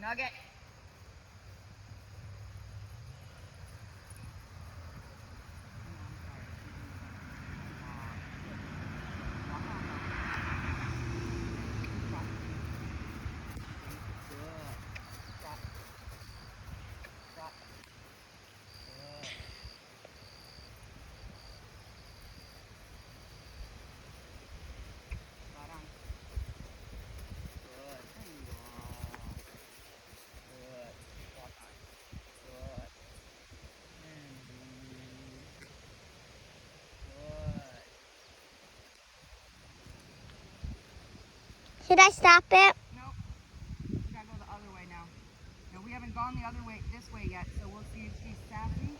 Nugget. Should I stop it? Nope. We gotta go the other way now. No, we haven't gone the other way, this way yet, so we'll see if she's sassy,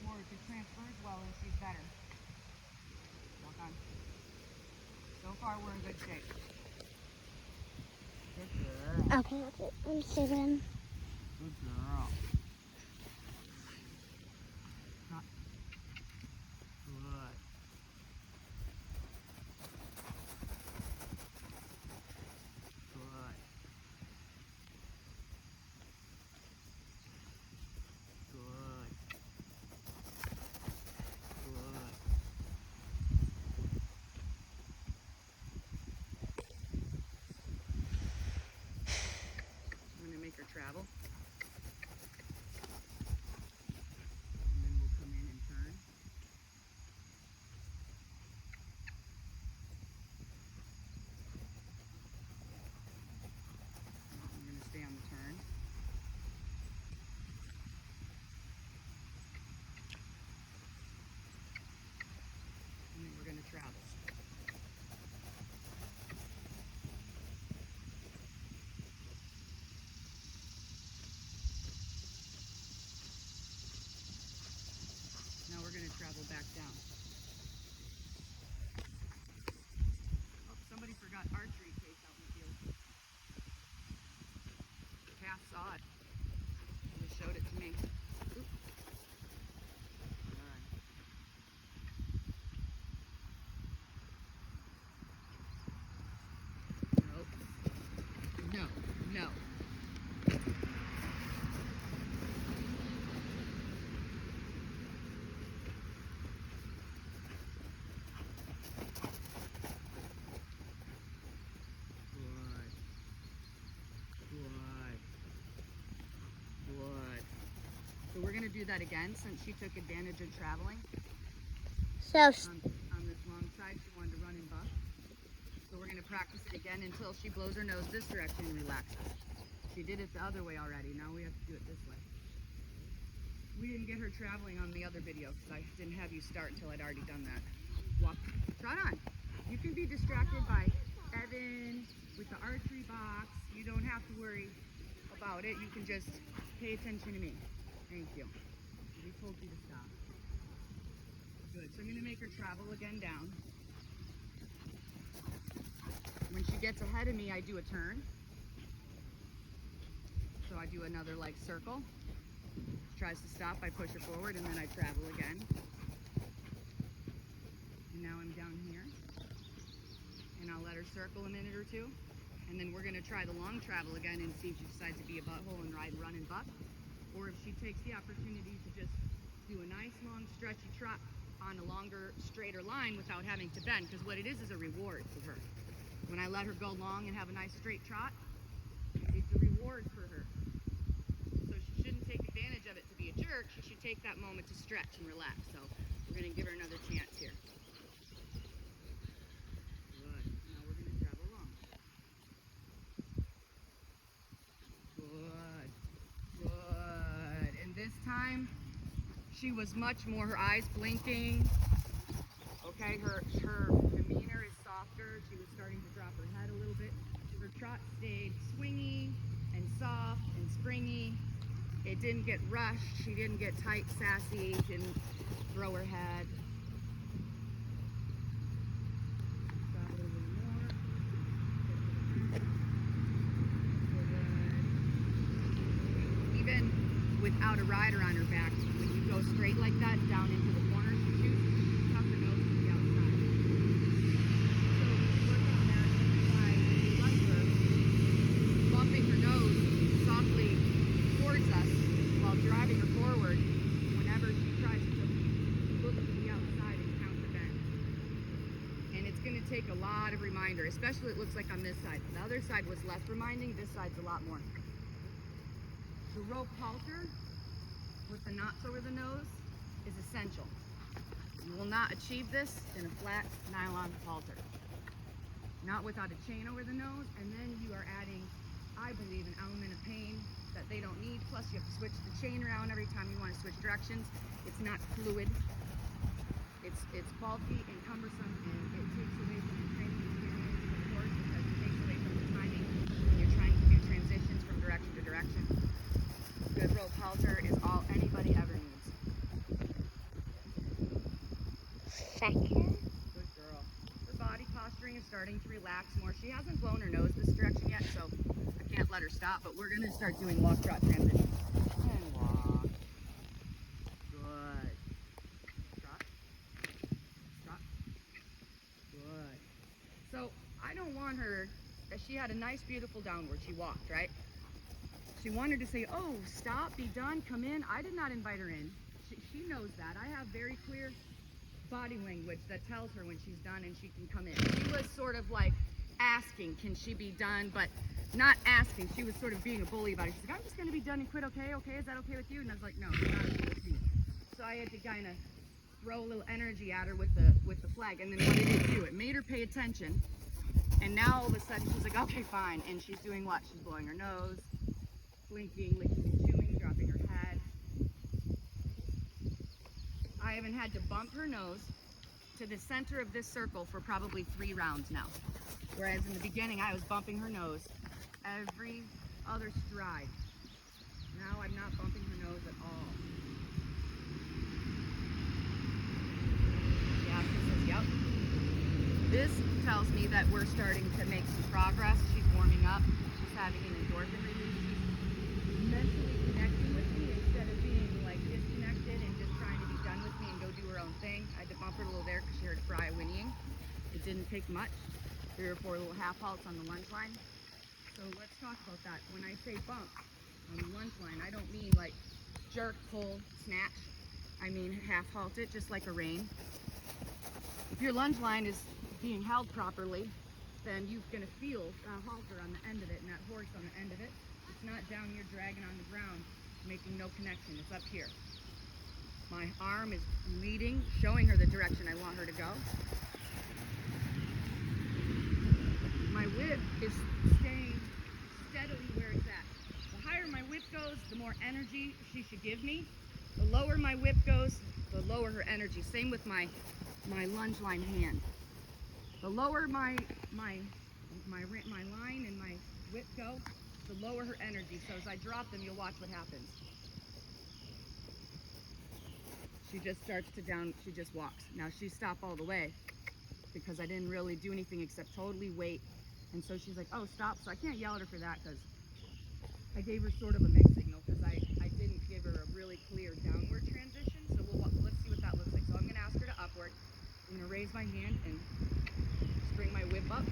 or if it transfers well and she's better. Walk on. So far, we're in good shape. Good girl. Okay, I'm sitting. Good girl. Not good. Good. Good. Good. I'm gonna make her travel. And then we'll come in and turn. We're gonna stay on the turn. And then we're gonna travel. Now we're going to travel back down. Oh, somebody forgot archery case out in the field. The calf saw it. They showed it to me. Oop. All right. Nope. No. No. So we're going to do that again since she took advantage of traveling. So, On this long side, she wanted to run and buck. So we're going to practice it again until she blows her nose this direction and relaxes. She did it the other way already. Now we have to do it this way. We didn't get her traveling on the other video because I didn't have you start until I'd already done that. Walk, trot on. You can be distracted by Evan with the archery box. You don't have to worry about it. You can just pay attention to me. Thank you. We told you to stop. Good. So I'm going to make her travel again down. When she gets ahead of me, I do a turn. So I do another like circle. She tries to stop, I push her forward, and then I travel again. And now I'm down here. And I'll let her circle a minute or two. And then we're going to try the long travel again and see if she decides to be a butthole and run and buck. Or if she takes the opportunity to just do a nice long stretchy trot on a longer, straighter line without having to bend. Because what it is a reward for her. When I let her go long and have a nice straight trot, it's a reward for her. So she shouldn't take advantage of it to be a jerk. She should take that moment to stretch and relax. So we're going to give her another chance here. Good. Now we're going to travel long. Good. Good. And this time, she was much more, her eyes blinking. Okay, her demeanor is softer. She was starting to drop her head a little bit. Her trot stayed swingy and soft and springy. It didn't get rushed. She didn't get tight, sassy, didn't throw her head. Drop it a little more. Even without a rider on her back, when you go straight like that down into the corner, she shoots, tuck her nose to the outside. So work on that by like her bumping her nose lot of reminder, especially it looks like on this side. The other side was less reminding, this side's a lot more. The rope halter with the knots over the nose is essential. You will not achieve this in a flat nylon halter. Not without a chain over the nose, and then you are adding, I believe, an element of pain that they don't need. Plus you have to switch the chain around every time you want to switch directions. It's not fluid. It's bulky and cumbersome, and it takes away from the training experience of the horse because it takes away from the timing when you're trying to do transitions from direction to direction. Good rope halter is all anybody ever needs. Second. Good girl. Her body posturing is starting to relax more. She hasn't blown her nose this direction yet, so I can't let her stop, but we're going to start doing walk trot transitions. And walk. Good. Trot. Trot. Good. So I don't want her, she had a nice beautiful downward. She walked, right? She wanted to say, oh, stop, be done, come in. I did not invite her in. She knows that. I have very clear body language that tells her when she's done and she can come in. She was sort of like asking, can she be done, but not asking. She was sort of being a bully about it. She's like, I'm just going to be done and quit, okay? Okay, is that okay with you? And I was like, no, it's not okay with me. So I had to kind of throw a little energy at her with the flag. And then what did it do? It made her pay attention. And now all of a sudden she's like, okay, fine. And she's doing what? She's blowing her nose, blinking, licking and chewing, dropping her head. I haven't had to bump her nose to the center of this circle for probably 3 rounds now. Whereas in the beginning, I was bumping her nose every other stride. Now I'm not bumping her nose at all. Yeah, she says, yep. This tells me that we're starting to make some progress. She's warming up. She's having an endorphin release. She's mentally connecting with me instead of being like disconnected and just trying to be done with me and go do her own thing. I had to bump her a little there because she heard a cry whinnying. It didn't take much. 3 or 4 little half halts on the lunge line. So let's talk about that. When I say bump on the lunge line, I don't mean like jerk, pull, snatch. I mean half halt it, just like a rein. If your lunge line is being held properly, then you're going to feel a halter on the end of it and that horse on the end of it. It's not down here dragging on the ground, making no connection. It's up here. My arm is leading, showing her the direction I want her to go. My whip is staying steadily where it's at. The higher my whip goes, the more energy she should give me. The lower my whip goes, the lower her energy. Same with my lunge line hand. The lower my line and my whip go, the lower her energy. So as I drop them, you'll watch what happens. She just starts to down, she just walks. Now she stopped all the way because I didn't really do anything except totally wait. And so she's like, oh, stop. So I can't yell at her for that because I gave her sort of a mixed signal because I didn't give her a really clear downward transition. So let's see what that looks like. So I'm going to ask her to upward. I'm going to raise my hand and just bring my whip up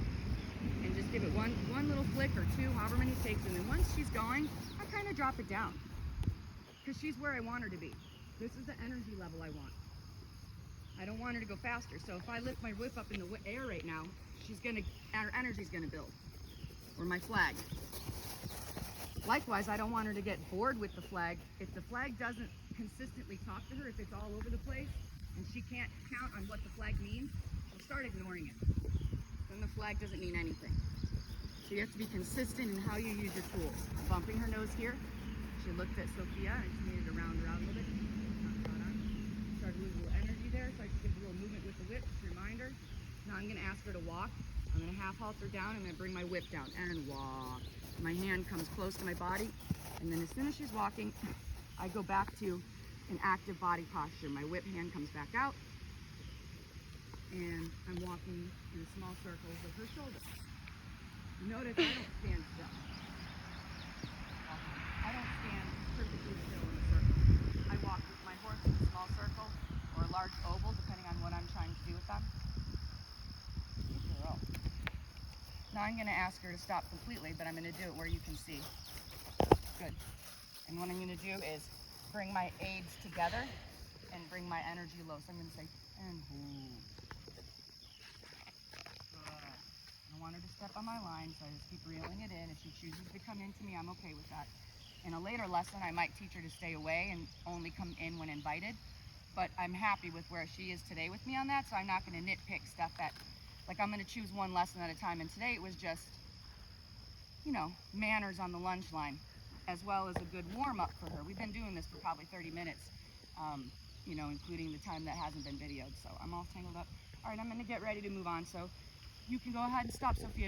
and just give it one little flick or 2, however many takes. And then once she's going, I kind of drop it down because she's where I want her to be. This is the energy level I want. I don't want her to go faster. So if I lift my whip up in the air right now, her energy's gonna build, or my flag. Likewise, I don't want her to get bored with the flag. If the flag doesn't consistently talk to her, if it's all over the place, and she can't count on what the flag means, she'll start ignoring it. Then the flag doesn't mean anything. So you have to be consistent in how you use your tools. Bumping her nose here. She looked at Sophia, I just needed to round her out a little bit. Started losing a little energy there, so I just give a little movement with the whip, just remind her. Now I'm going to ask her to walk. I'm going to half halt her down. I'm going to bring my whip down and walk. My hand comes close to my body, and then as soon as she's walking, I go back to an active body posture. My whip hand comes back out, and I'm walking in small circles of her shoulders. Notice I don't stand still. I don't stand perfectly still in a circle. I walk with my horse in a small circle or a large oval, depending on what I'm trying to do with them. Good girl. Now I'm going to ask her to stop completely, but I'm going to do it where you can see. Good. And what I'm going to do is bring my aids together and bring my energy low. So I'm going to say, and hold. Good. on my line, so I just keep reeling it in. If she chooses to come into me, I'm okay with that. In a later lesson, I might teach her to stay away and only come in when invited, but I'm happy with where she is today with me on that, so I'm not going to nitpick stuff that, like, I'm going to choose one lesson at a time, and today it was just, you know, manners on the lunge line, as well as a good warm-up for her. We've been doing this for probably 30 minutes, you know, including the time that hasn't been videoed, so I'm all tangled up. All right, I'm going to get ready to move on, so you can go ahead and stop, Sophia.